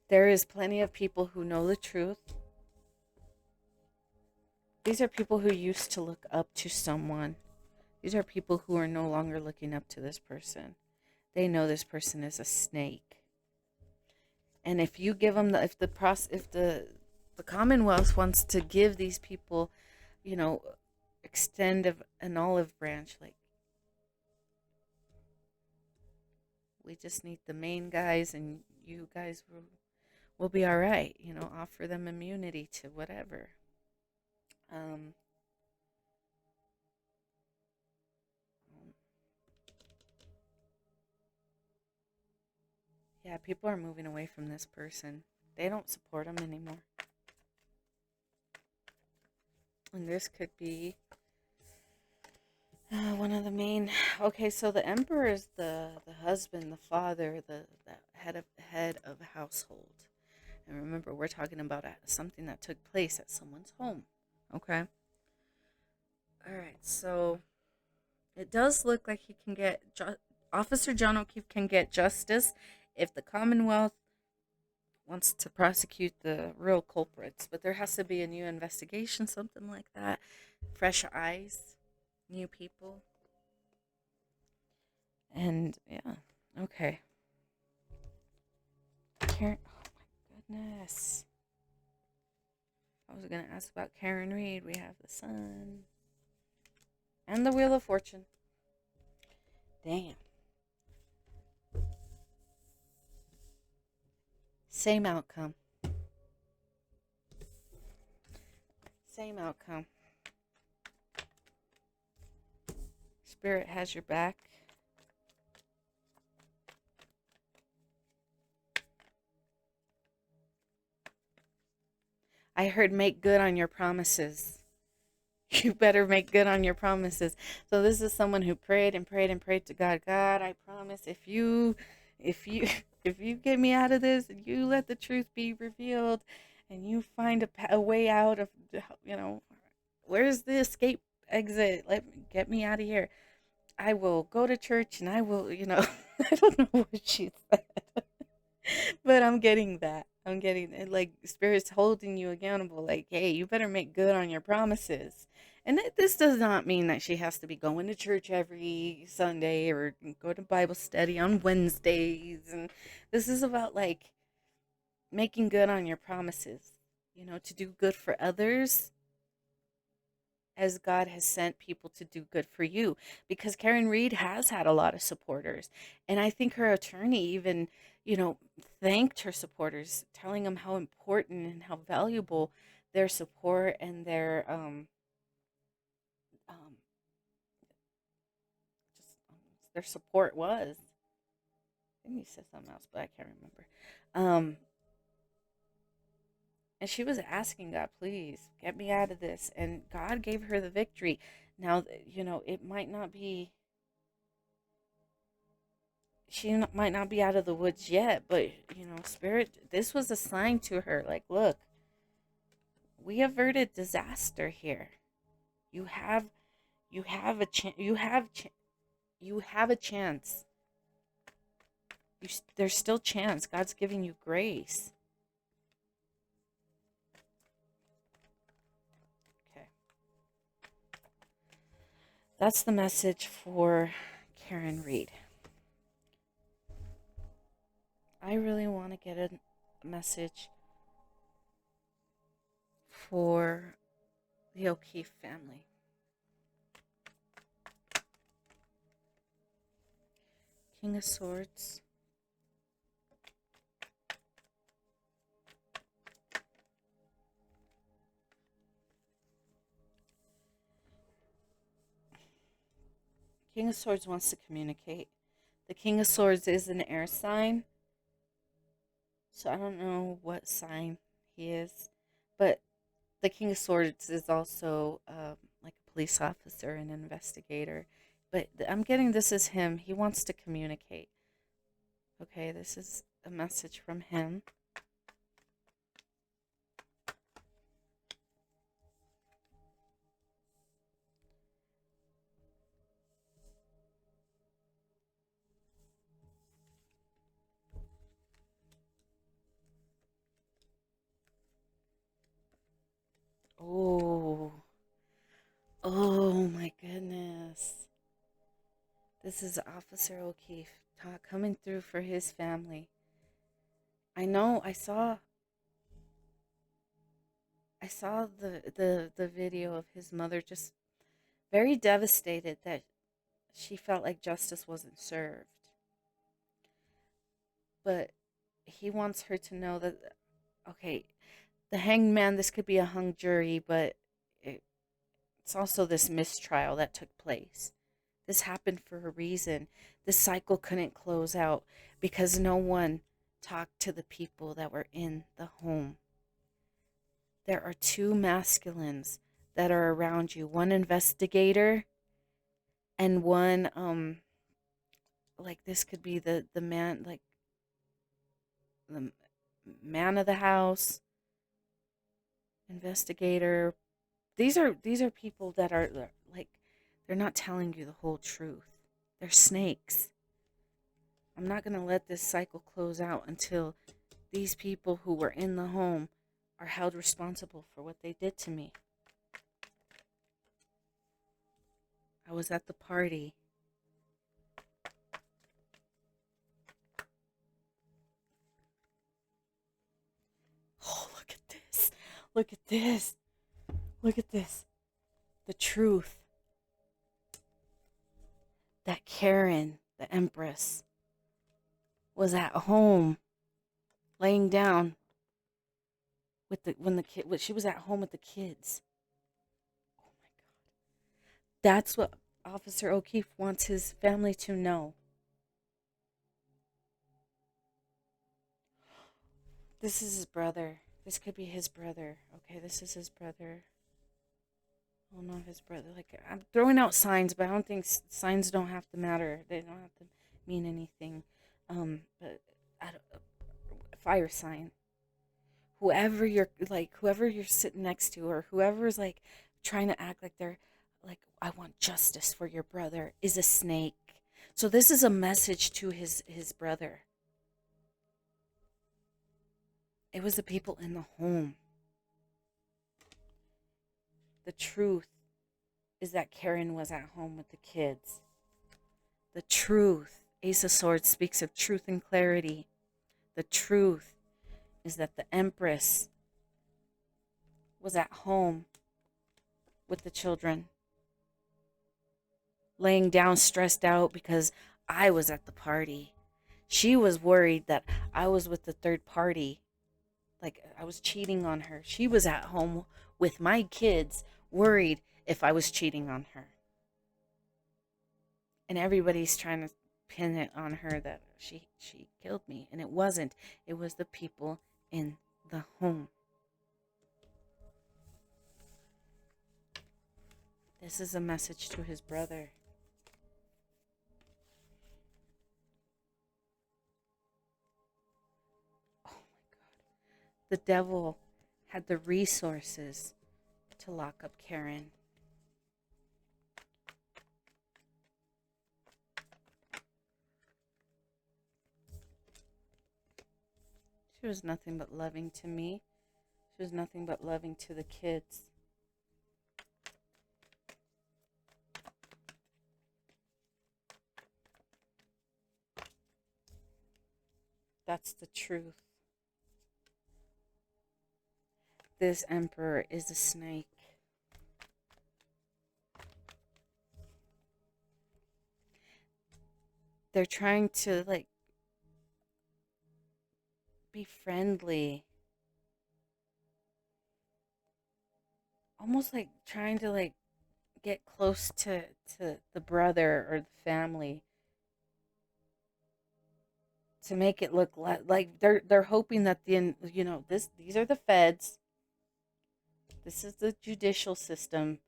Speaker 1: There is plenty of people who know the truth. These are people who used to look up to someone. These are people who are no longer looking up to this person. They know this person is a snake. And if you give them if the Commonwealth wants to give these people, extend an olive branch, like, we just need the main guys and you guys will be all right, offer them immunity to whatever. Yeah, people are moving away from this person. They don't support him anymore. And this could be one of the main. Okay, so the emperor is the husband, the father, the head of a household. And remember, we're talking about something that took place at someone's home. Okay. All right, so it does look like he can get Officer John O'Keefe can get justice if the Commonwealth wants to prosecute the real culprits, but there has to be a new investigation, something like that. Fresh eyes, new people, and yeah, okay. Karen, oh my goodness. I was gonna ask about Karen Reed. We have the Sun and the Wheel of Fortune. Damn. Same outcome. Same outcome. Spirit has your back. I heard make good on your promises. You better make good on your promises. So this is someone who prayed and prayed and prayed to God. God, I promise if you if you get me out of this and you let the truth be revealed and you find a way out of, you know, where's the escape exit? Get me out of here. I will go to church and I will, I don't know what she said. But I'm getting that. I'm getting it. Like, Spirit's holding you accountable. Like, hey, you better make good on your promises. And this does not mean that she has to be going to church every Sunday or go to Bible study on Wednesdays. And this is about, like, making good on your promises, to do good for others as God has sent people to do good for you. Because Karen Reed has had a lot of supporters. And I think her attorney even, thanked her supporters, telling them how important and how valuable their support and um, their support was. I think he said something else, but I can't remember. Um, and she was asking God, please get me out of this. And God gave her the victory. Now, it might not be she might not be out of the woods yet, but Spirit, this was a sign to her. Like, look, we averted disaster here. You have, you have a chance. You have a chance. There's still chance. God's giving you grace. Okay, that's the message for Karen Reed. I really want to get a message for the O'Keefe family. King of Swords. King of Swords wants to communicate. The King of Swords is an air sign, so I don't know what sign he is, but the King of Swords is also like a police officer, an investigator. But I'm getting this is him. He wants to communicate. Okay, this is a message from him. Oh, oh my goodness. This is Officer O'Keefe coming through for his family. I know. I saw the video of his mother, just very devastated that she felt like justice wasn't served. But he wants her to know that, okay, the hanged man, this could be a hung jury, but it's also this mistrial that took place. This happened for a reason. This cycle couldn't close out because no one talked to the people that were in the home. There are two masculines that are around you, one investigator and one like this could be the man, like the man of the house, investigator. These are people that are They're not telling you the whole truth. They're snakes. I'm not going to let this cycle close out until these people who were in the home are held responsible for what they did to me. I was at the party. Oh, look at this. Look at this. Look at this. The truth. That Karen, the Empress, was at home laying down with she was at home with the kids. Oh my God. That's what Officer O'Keefe wants his family to know. This is his brother. This could be his brother. Okay, this is his brother. Oh no, his brother. Like, I'm throwing out signs, but I don't think signs don't have to matter. They don't have to mean anything. But I don't, fire sign. Whoever you're sitting next to, or whoever's like trying to act like they're like, I want justice for your brother, is a snake. So this is a message to his brother. It was the people in the home. The truth is that Karen was at home with the kids. The truth, Ace of Swords speaks of truth and clarity. The truth is that the Empress was at home with the children, laying down stressed out because I was at the party. She was worried that I was with the third party, like I was cheating on her. She was at home with my kids, worried if I was cheating on her. And everybody's trying to pin it on her that she killed me, and it wasn't. It was the people in the home. This is a message to his brother. Oh my God. The devil had the resources to lock up Karen. She was nothing but loving to me. She was nothing but loving to the kids. That's the truth. This emperor is a snake. They're trying to like be friendly. Almost like trying to like get close to the brother or the family, to make it look like they're hoping that these are the feds. This is the judicial system.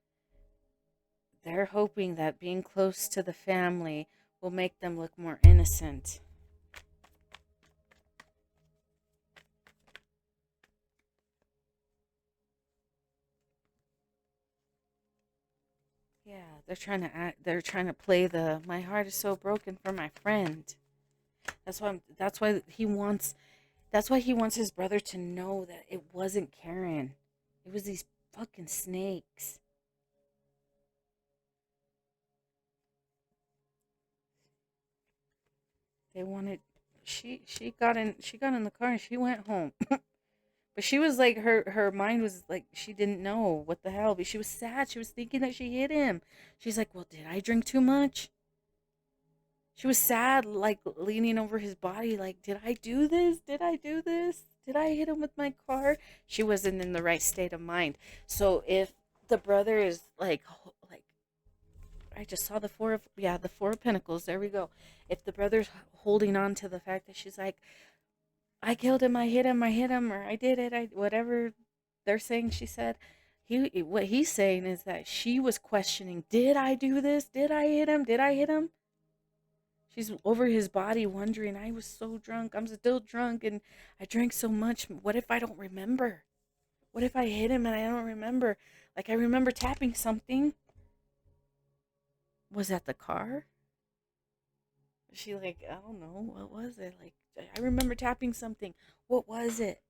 Speaker 1: They're hoping that being close to the family will make them look more innocent. Yeah, they're trying to play the my heart is so broken for my friend. That's why he wants his brother to know that it wasn't Karen. It was these fucking snakes. They wanted she got in the car and she went home. But she was like her mind was like she didn't know what the hell, but she was sad. She was thinking that she hit him. She's like, "Well, did I drink too much?" She was sad, like leaning over his body, like, "Did I do this? Did I do this? Did I hit him with my car?" She wasn't in the right state of mind. So if the brother is like I just saw the four of pentacles. There we go. If the brother's holding on to the fact that she's like, I killed him, I hit him, or I did it, whatever they're saying she said. What he's saying is that she was questioning, did I do this? Did I hit him? Did I hit him? She's over his body wondering, I was so drunk. I'm still drunk and I drank so much. What if I don't remember? What if I hit him and I don't remember? Like I remember tapping something. Was that the car? She like, I don't know, what was it? Like, I remember tapping something. What was it?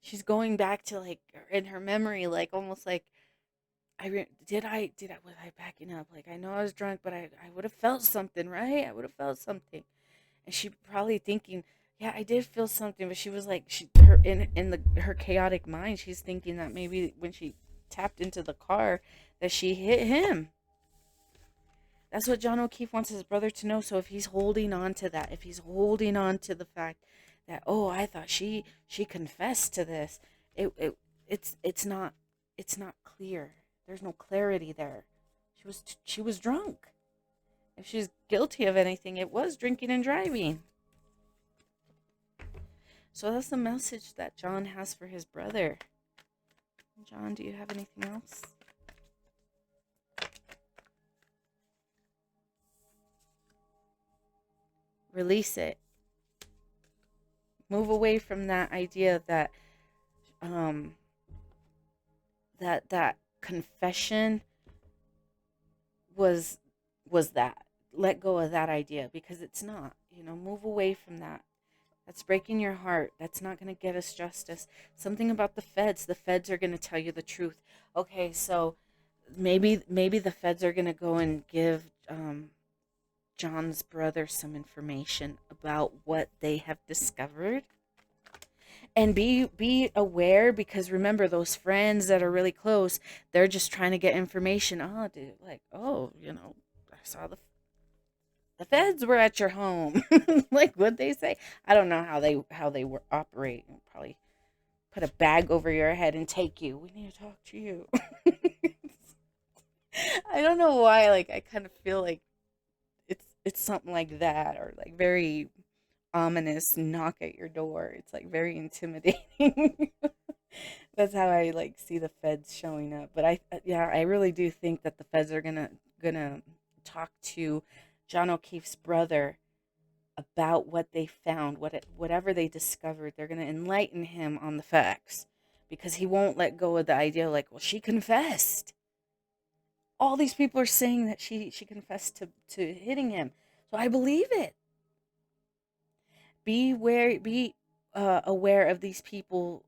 Speaker 1: She's going back to like in her memory, like almost like was I backing up? Like I know I was drunk, but I would have felt something, right? I would have felt something. And she probably thinking, yeah, I did feel something, but she was like, her in the her chaotic mind, she's thinking that maybe when she tapped into the car, that she hit him. That's what John O'Keefe wants his brother to know. So if he's holding on to that, if he's holding on to the fact that, oh, I thought she confessed to this, it's not clear. There's no clarity there. She was drunk. If she's guilty of anything, it was drinking and driving. So that's the message that John has for his brother. John, do you have anything else? Release it. Move away from that idea that um that confession was that. Let go of that idea, because it's not. Move away from that. That's breaking your heart. That's not going to get us justice. Something about the feds. The feds are going to tell you the truth. Okay, so maybe the feds are going to go and give John's brother some information about what they have discovered. And be aware, because remember, those friends that are really close, they're just trying to get information. Oh, dude, like, oh, I saw the feds were at your home. Like, what they say? I don't know how they operate. Probably put a bag over your head and take you. We need to talk to you. I don't know why. Like, I kind of feel like it's something like that, or like very ominous knock at your door. It's like very intimidating. That's how I like see the feds showing up. But yeah, I really do think that the feds are gonna talk to John O'Keefe's brother about what they found, whatever they discovered. They're gonna enlighten him on the facts, because he won't let go of the idea like, well, she confessed. All these people are saying that she confessed to hitting him, so I believe it. Be aware of these people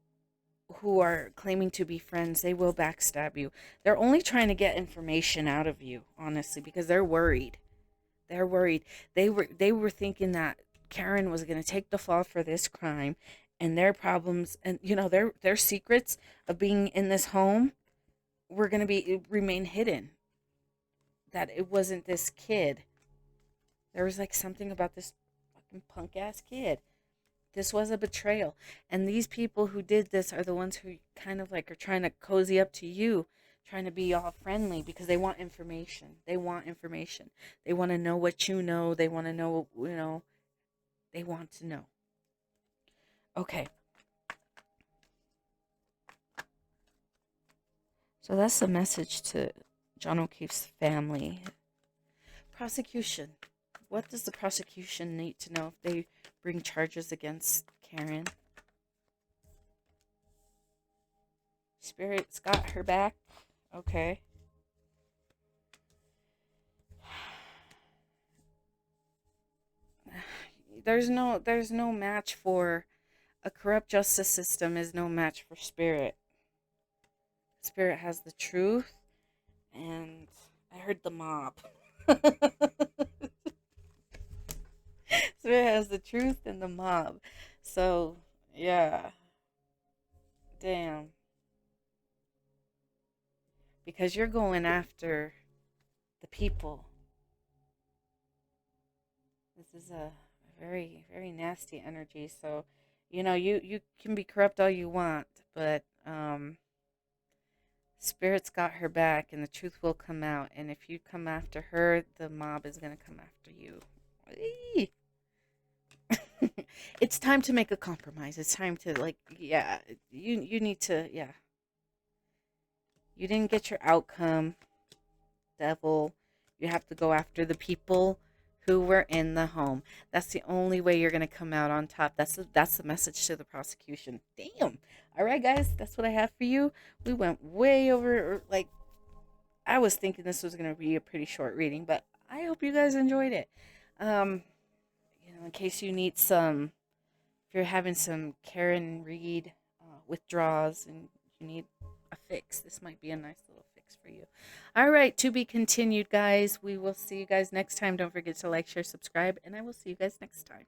Speaker 1: who are claiming to be friends. They will backstab you. They're only trying to get information out of you, honestly, because they're worried. They're worried. They were thinking that Karen was going to take the fall for this crime, and their problems and their secrets of being in this home were going to remain hidden. That it wasn't this kid. There was like something about this fucking punk ass kid. This was a betrayal. And these people who did this are the ones who kind of like are trying to cozy up to you, trying to be all friendly, because they want information. They want information. They want to know what you know. They want to know, they want to know. Okay. So that's the message to John O'Keefe's family. Prosecution. What does the prosecution need to know if they bring charges against Karen? Spirit's got her back. Okay. There's no match for a corrupt justice system. Is no match for Spirit. Spirit has the truth, and I heard the mob. Spirit has the truth and the mob. So, yeah. Damn. Because you're going after the people. This is a very, very nasty energy. So, you can be corrupt all you want, but Spirit's got her back, and the truth will come out. And if you come after her, the mob is going to come after you. It's time to make a compromise. It's time to, like, yeah, you need to, yeah. You didn't get your outcome, devil. You have to go after the people who were in the home. That's the only way you're going to come out on top. That's the message to the prosecution. Damn. All right, guys, that's what I have for you. We went way over, like, I was thinking this was going to be a pretty short reading, but I hope you guys enjoyed it. Um, in case you need some, if you're having some Karen Reed withdrawals and you need a fix, this might be a nice little fix for you. All right, to be continued, guys. We will see you guys next time. Don't forget to like, share, subscribe, and I will see you guys next time.